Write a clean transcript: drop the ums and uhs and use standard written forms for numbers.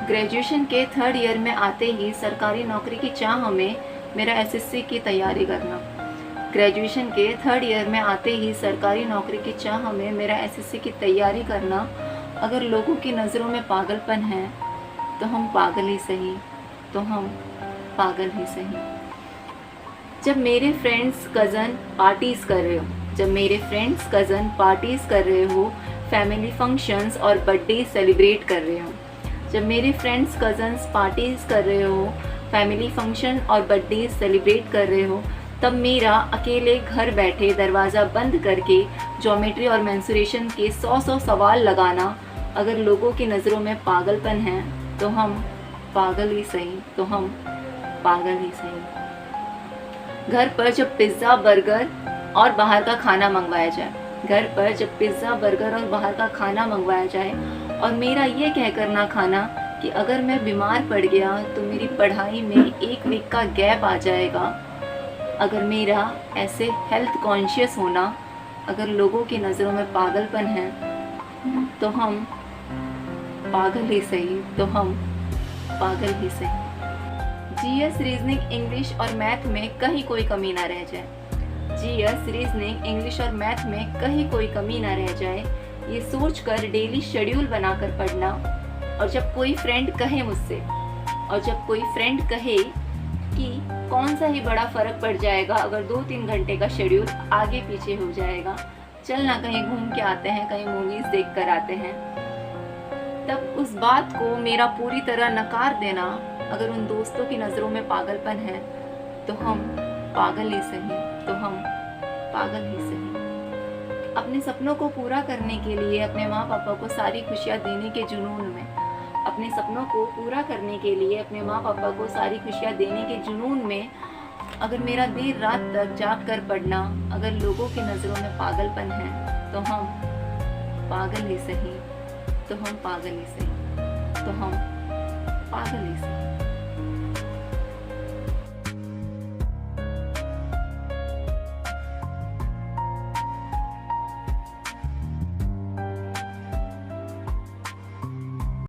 Graduation के third year में आते ही सरकारी नौकरी की चाह में मेरा एसएससी की तैयारी करना। ग्रेजुएशन के थर्ड ईयर में आते ही सरकारी नौकरी की चाह में मेरा एसएससी की तैयारी करना अगर लोगों की नज़रों में पागलपन है तो हम पागल ही सही, तो हम पागल ही सही। जब मेरे फ्रेंड्स कज़न पार्टीज़ कर रहे हो, जब मेरे फ्रेंड्स कज़न पार्टीज़ कर रहे हो, फैमिली फंक्शंस और बर्थडे सेलिब्रेट कर रहे हो, जब मेरे फ्रेंड्स कज़न्स पार्टीज़ कर रहे हो, फैमिली फंक्शन और बर्थडे सेलिब्रेट कर रहे हो, तब मेरा अकेले घर बैठे दरवाज़ा बंद करके ज्योमेट्री और मेंसुरेशन के 100 सवाल लगाना अगर लोगों की नज़रों में पागलपन है तो हम पागल ही सही, तो हम पागल ही सही। घर पर जब पिज़्ज़ा बर्गर और बाहर का खाना मंगवाया जाए, घर पर जब पिज़्ज़ा बर्गर और बाहर का खाना मंगवाया जाए और मेरा ये कहकर ना खाना कि अगर मैं बीमार पड़ गया तो मेरी पढ़ाई में 1 वीक का गैप आ जाएगा, अगर मेरा ऐसे हेल्थ कॉन्शियस होना अगर लोगों की नज़रों में पागलपन है तो हम पागल ही सही, तो हम पागल ही सही। जीएस, रीजनिंग, इंग्लिश और मैथ में कहीं कोई कमी ना रह जाए, जीएस, रीजनिंग, इंग्लिश और मैथ में कहीं कोई कमी ना रह जाए, ये सोचकर डेली शेड्यूल बनाकर पढ़ना। और जब कोई फ्रेंड कहे मुझसे, और जब कोई फ्रेंड कहे कि कौन सा ही बड़ा फ़र्क पड़ जाएगा अगर 2-3 घंटे का शेड्यूल आगे पीछे हो जाएगा, चल ना कहीं घूम के आते हैं, कहीं मूवीज़ देख कर आते हैं, तब उस बात को मेरा पूरी तरह नकार देना अगर उन दोस्तों की नज़रों में पागलपन है तो हम पागल ही सही, तो हम पागल ही सही। अपने सपनों को पूरा करने के लिए अपने माँ पापा को सारी खुशियाँ देने के जुनून में, अपने सपनों को पूरा करने के लिए अपने माँ पापा को सारी खुशियाँ देने के जुनून में अगर मेरा देर रात तक जाग कर पढ़ना अगर लोगों की नज़रों में पागलपन है तो हम पागल ही सही, तो हम पागल ही सही, तो हम पागल ही सही।